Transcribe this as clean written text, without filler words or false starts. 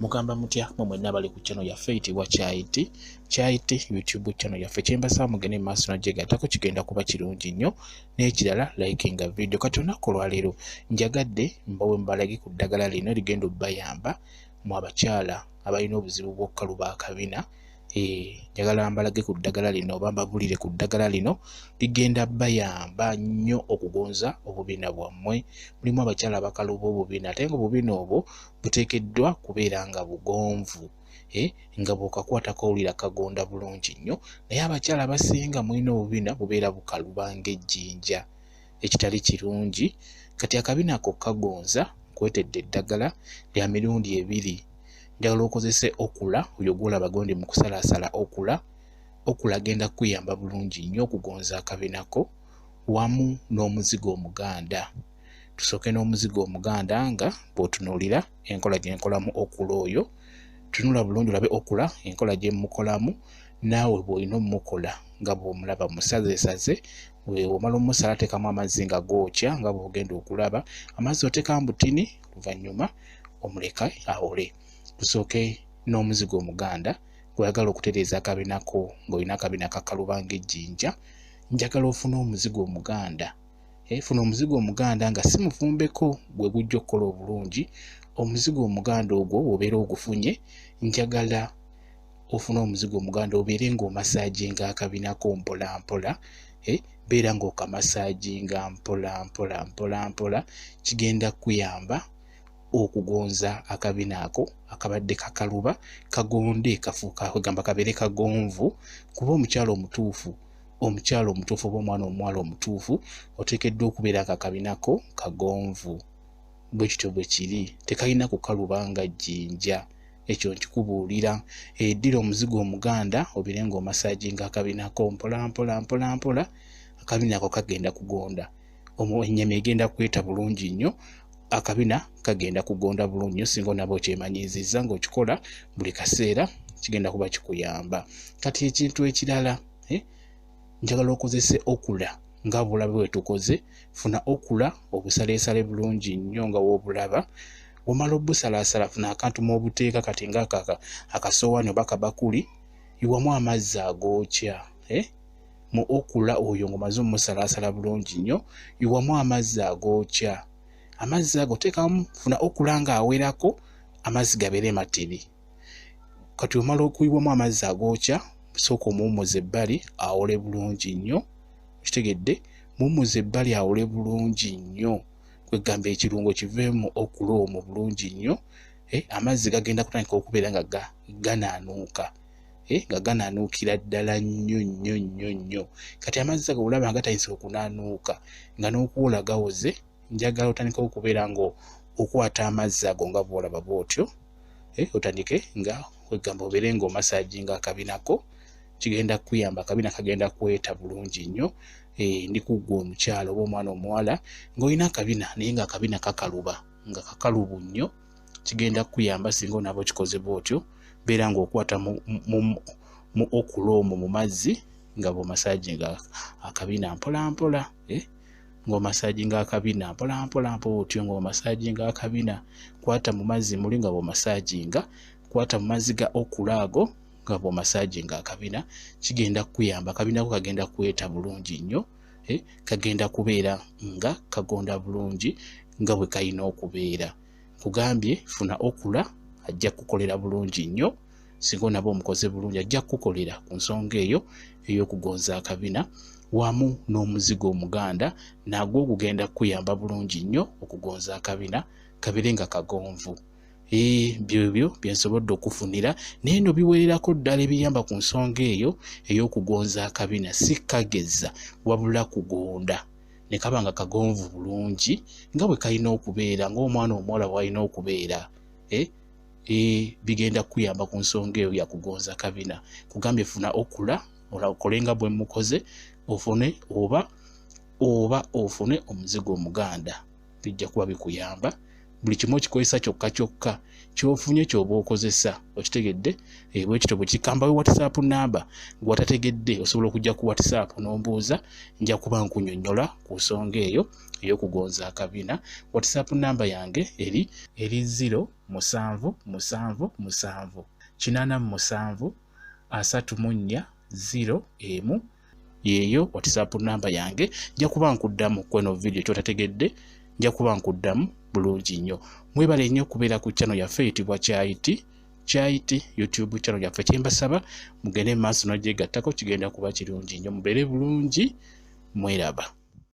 Mugamba mutya mwenna bali ku channel yaffe eyitibwa Kyayiti YouTube channel yaffe. Kyembasaba mugende mu maaso n'ogyegattako kigenda kuba kirungi nnyo. N'ekirala likinga video. Kati olunaku olwaleero njagadde mbawe mbalage ku ddagala lino ligenda obbayamba mu abakyala abalina obuzibu bw'okukaluba akabina. Njagala mbalage ku ddagala lino oba mbabulire ku ddagala lino ligenda bayamba nnyo okugonza obubina bwammwe. Mulimu abakyala abakaluba obubina ate nga obubina obwo buteekeddwa kubeera nga bugonvu, nga bw'okakwatako owulira kagonda bulungi nnyo. Naye abakyala abasinga mulina obubina bubeera bukaluba ng'ejjinja ekitali kirungi. Kati akabina ako kagonza kwetedde eddagala lya mirundi ebiri. Njagala okozese okula oyo gwolaba gondi mu kusalaasala okula agenda kuyamba bulungi nnyo okugonza akabinako wamu n'omuzigo omuganda. Tusooke n'omuzigo omuganda nga bw'otunuulira enkola gye nkolamu okula oyo. Tunula bulungi olabe okula enkola gye mukolamu naawe bw'olina omukola nga bw'omulaba musazeesaze. Omala omusala teekamu amazzi nga gookya nga bw'ogenda okulaba. Amazzi oteekamu butini luvannyuma omuleka awole. Tusooke n'omuzigo omuganda gw'oyagala okutereeza akabinako ng'olina akabina kakaluba ng'ejjinja. Njagala ofune omuzigo omuganda. Funa omuzigo omuganda nga si mufumbeko gwe gujja okukola obulungi. Omuzigo omuganda ogwo obeera ogufunye. Njagala ofune omuzigo omuganda obeere ng'omasaaginga akabinako mpola mpola. Beera ng'okamasaaginga mpola mpola mpola mpola. Kigenda kuyamba okugonza akabina ako akabadde kakaluba kagonde kagamba kabeere kagonvu. Kuba omukyala omutuufu oba omwana omuwala omutuufu oteekeddwa okubeera akakabinako kagonvu. Bwe kityo bwe kiri, tekalina kukaluba nga jjinja. Ekyo nkikubuulira. Eddira omuzigo omuganda obeere ng'omasaaginga akabinako mpola mpola mpola mpola. Akabina ako kagenda kugonda. Ennyama egenda kweta bulungi nnyo. Akabina kagenda kugonda bulungi nnyo singa onaba okyemanyiizizza ng'okikola buli kaseera kigenda kuba kikuyamba. Kati ekintu ekirala, njagala okozese okula nga bw'olaba bwe tukoze. Funa okula obusaleesale bulungi nnyo nga w'obulaba. Omala obusalaasala funa akantu mw'obuteeka kati ng'aka akasowaani oba kabakuli. Yiwamu amazzi agookya. Mu okula oyo ng'omaze omusalaasala bulungi nnyo, yiwamu amazzi agookya. Amazzi ago teekamu, funa okula ng'awerako, amazzi gabeere matini. Kati omala okuyiwamu amazzi agookya, sooka omuwummuza ebbali awole bulungi nnyo. Kitegedde? Muwummuza ebbali awole bulungi nnyo. Kwegamba ekirungo kiveemu okula omwo bulungi nnyo. Amazzi gagenda kutandika okubeera nga ganaanuuka. Nga ganaanuukira ddala nnyo nnyo nnyo nnyo. Kati amazzi ago olaba nga gatandise okunaanuuka nga n'okuwola gawoze. Njagala otandike okubeera ng'okwata amazzi ago nga bw'olaba bw'otyo. Otandike nga kwegamba obeere ng'omasaaginga akabinako. Kigenda kuyamba akabina kagenda kweta bulungi nnyo. Ndi kuggwa omukyala oba omwana omuwala ng'olina akabina naye ng'akabina kakaluba nga kakalubu nnyo. Kigenda kuyamba singa onaba okikoze bw'otyo. Beera ng'okwata mu okula omwo mu mazzi nga bw'omasaaginga akabina mpola mpola. Ng'omasaaginga akabina mpola mpola otyo ng'omasaaginga akabina. Kwata mu mazzi muli nga bw'omasaaginga. Kwata mu mazzi ga okula ago nga bw'omasaaginga akabina. Kigenda kuyamba akabina ko kagenda kweta bulungi nnyo. Kagenda kubeera nga kagonda bulungi nga bwe kalina okubeera. Kugambye funa okula ajja kukolera bulungi nnyo. Singa onaba omukoze bulungi ajja kukolera ku nsonga eyo ey'okugonza akabina wamu n'omuzigo omuganda nagwo gugenda kuyamba bulungi nnyo okugonza akabina kabeere nga kagonvu. Byebyo bye nsobodde okufunira naye no biwererako ddala ebiyamba ku nsonga eyo ey'okugonza akabina. Si kageza wabula kugonda ne kaba nga kagonvu bulungi nga bwe kalina okubeera ng'omwana omuwala bw'alina okubeera. Bigenda kuyamba ku nsonga eyo ya kugonza akabina. Kugambye funa okula okole nga bwe mukoze ofune oba ofune omuzigo omuganda. Bijja kuba bikuyamba. Buli kimu okikozesa kyokka kyokka kyofunye kyoba okozesa okitegedde bwe kityo bwe kikambawe WhatsApp namba gwatategedde osobola okujja ku WhatsApp n'ombuuza nja kuba nkunnyonnyola ku nsonga eyo ey'okugonza akabina. WhatsApp namba yange eri 0777873401 yeeyo WhatsApp namba yange. Nja kuba nkuddamu kweno video kyotategedde, nja kuba nkuddamu bulungi nnyo. Mwebale nnyo okubeera ku channel yaffe eyitibwa Kyayiti YouTube channel yaffe. Kyembasaba mugende maaso n'ogyegattako, kigenda kuba kirungi nnyo. Mubeere bulungi, mweraba.